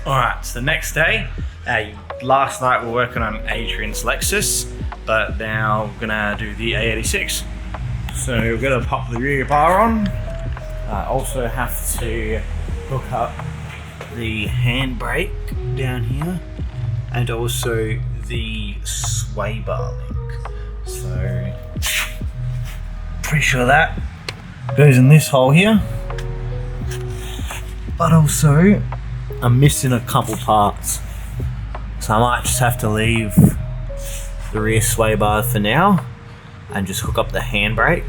Alright, so the next day, last night we were working on Adrian's Lexus, but now we're gonna do the AE86. So we're gonna pop the rear bar on. Also have to hook up the handbrake down here, and also the sway bar link. So pretty sure that goes in this hole here. But also, I'm missing a couple parts, so I might just have to leave the rear sway bar for now and just hook up the handbrake.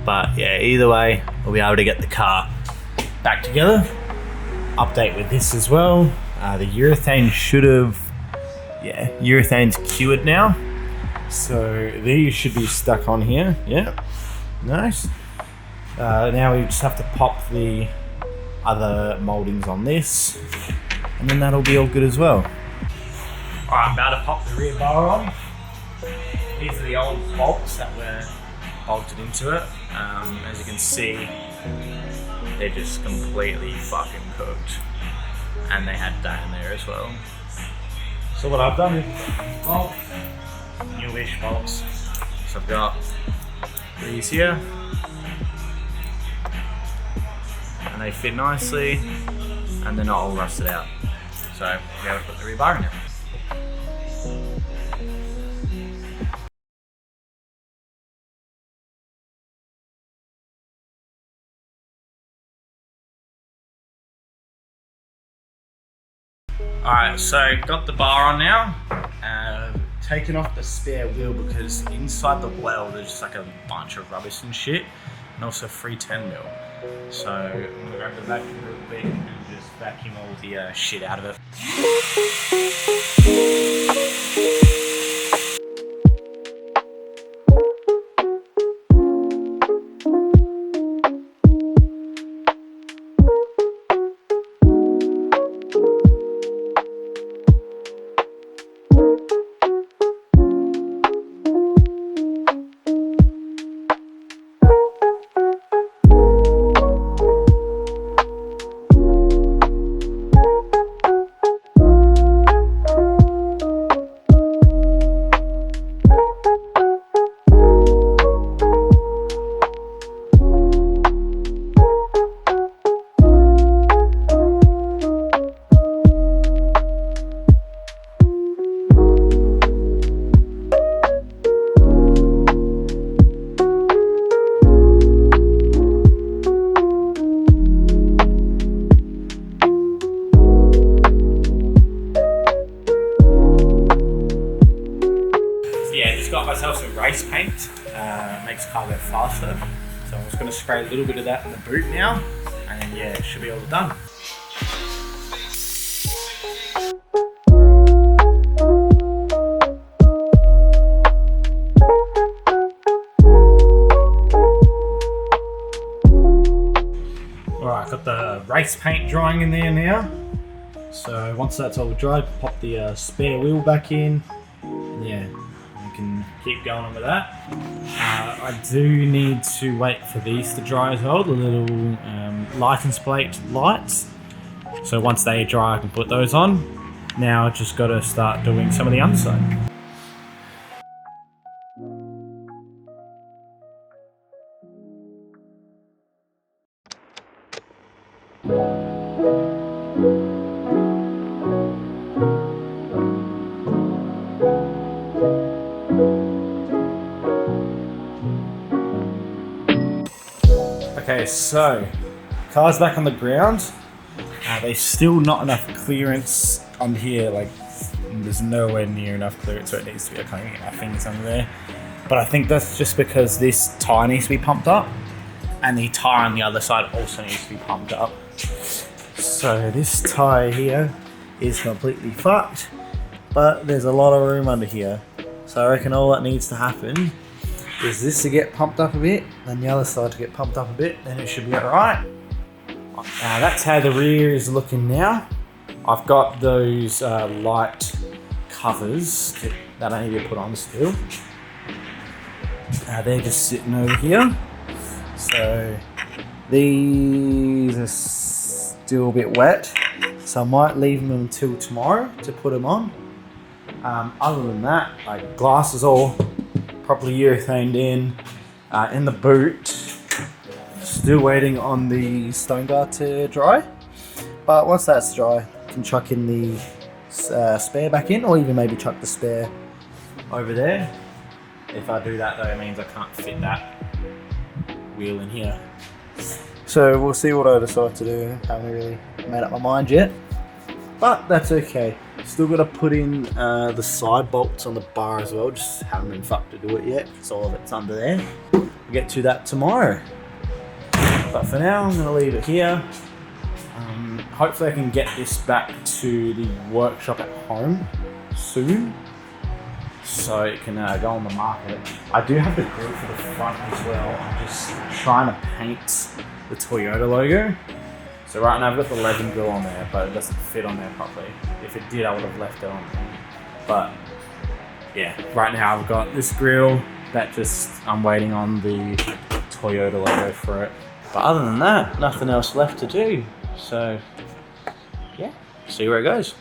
But yeah, either way, we'll be able to get the car back together. Update with this as well. The urethane should have, urethane's cured now. So these should be stuck on here. Yeah, nice. Now we just have to pop the other mouldings on this, and then that'll be all good as well. Alright, I'm about to pop the rear bar on. These are the old bolts that were bolted into it. As you can see, they're just completely fucking cooked, and they had that in there as well. So what I've done is bolts, newish bolts. So I've got these here, and they fit nicely, and they're not all rusted out. So we're able to put the rear bar in there. Alright, so got the bar on now. Taking off the spare wheel because inside the well there's just like a bunch of rubbish and shit, and also 310mm. So I'm gonna grab the vacuum real quick and just vacuum all the shit out of it. Got myself some race paint, makes the car go faster. So I'm just going to spray a little bit of that in the boot now, and then yeah, it should be all done. Alright, got the race paint drying in there now. So once that's all dried, pop the spare wheel back in, and yeah, can keep going on with that. I do need to wait for these to dry as well, the little license plate lights. So once they dry, I can put those on. Now I just got to start doing some of the underside. Okay, so car's back on the ground. There's still not enough clearance under here, like there's nowhere near enough clearance, so it needs to be kind of get my fingers under there. But I think that's just because this tyre needs to be pumped up, and the tyre on the other side also needs to be pumped up. So this tyre here is completely fucked, but there's a lot of room under here. So I reckon all that needs to happen is this to get pumped up a bit, then the other side to get pumped up a bit, then it should be alright. That's how the rear is looking now. I've got those light covers that I need to put on still. They're just sitting over here. So these are still a bit wet. so I might leave them until tomorrow to put them on. Other than that, like, glass is all properly urethaned in the boot. Still waiting on the stone guard to dry, but once that's dry, I can chuck in the spare back in, or even maybe chuck the spare over there. If I do that though, it means I can't fit that wheel in here. So we'll see what I decide to do. Haven't really made up my mind yet, but that's okay. Still got to put in the side bolts on the bar as well. Just haven't been fucked to do it yet, because all of it's under there. We'll get to that tomorrow. But for now, I'm going to leave it here. Hopefully I can get this back to the workshop at home soon, so it can go on the market. I do have the grill for the front as well. I'm just trying to paint the Toyota logo. So right now I've got the Legend grill on there, but it doesn't fit on there properly. If it did, I would have left it on there. But yeah, right now I've got this grill that I'm waiting on the Toyota logo for it. But other than that, nothing else left to do. So yeah, see where it goes.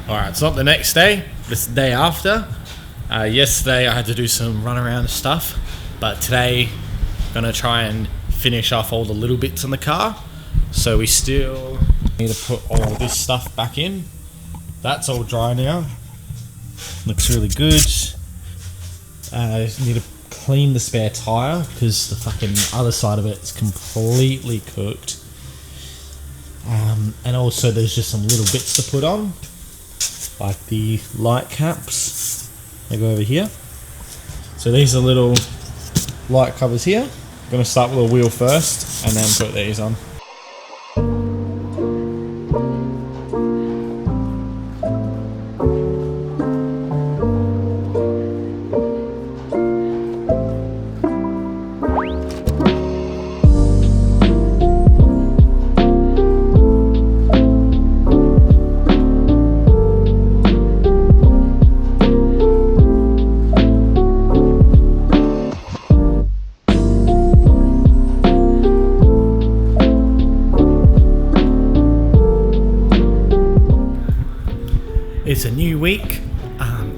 Alright, it's not the next day, it's the day after. Yesterday I had to do some run around stuff, but today I'm gonna try and finish off all the little bits in the car. So we still need to put all of this stuff back in. That's all dry now. Looks really good. Need to clean the spare tyre because the fucking other side of it's completely cooked. And also there's just some little bits to put on, like the light caps. They go over here. So these are little light covers here. I'm going to start with a wheel first and then put these on. It's a new week.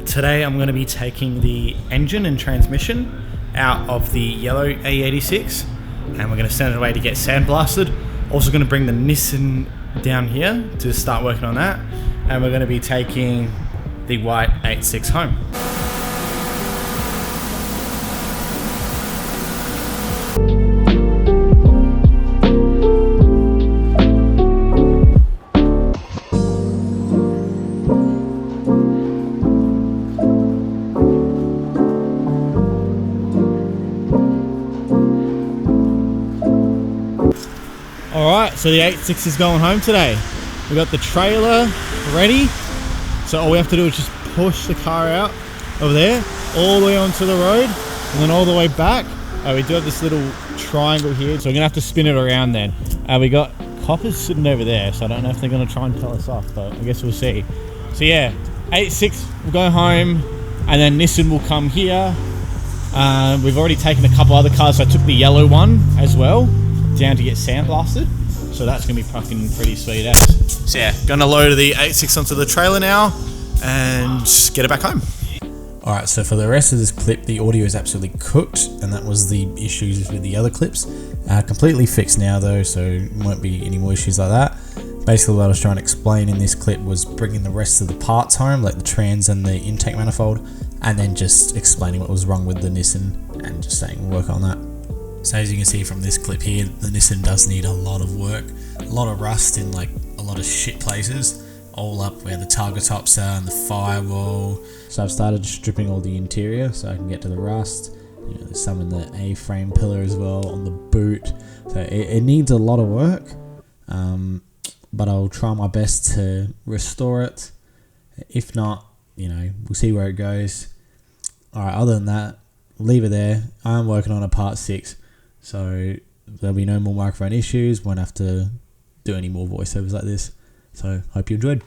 Today I'm going to be taking the engine and transmission out of the yellow AE86 and we're going to send it away to get sandblasted. Also going to bring the Nissan down here to start working on that, and we're going to be taking the white 86 home. Alright, so the 86 is going home today. We got the trailer ready, so all we have to do is just push the car out over there, all the way onto the road, and then all the way back. We do have this little triangle here, so we're going to have to spin it around then. We got coppers sitting over there, so I don't know if they're going to try and tell us off, but I guess we'll see. So yeah, 86 will go home, and then Nissan will come here. We've already taken a couple other cars, so I took the yellow one as well down to get sandblasted, so that's gonna be fucking pretty sweet as. So yeah, gonna load the 86 onto the trailer now and get it back home. Alright, so for the rest of this clip, the audio is absolutely cooked, and that was the issues with the other clips. Completely fixed now though, so won't be any more issues like that. Basically what I was trying to explain in this clip was bringing the rest of the parts home, like the trans and the intake manifold, and then just explaining what was wrong with the Nissan and just saying we'll work on that. So as you can see from this clip here, the Nissan does need a lot of work, a lot of rust in like a lot of shit places, all up where the target tops are and the firewall. So I've started stripping all the interior so I can get to the rust. You know, there's some in the A-frame pillar as well, on the boot. So it needs a lot of work, but I'll try my best to restore it. If not, you know, we'll see where it goes. Alright, other than that, leave it there. I'm working on a part 6. So there'll be no more microphone issues, won't have to do any more voiceovers like this. So hope you enjoyed.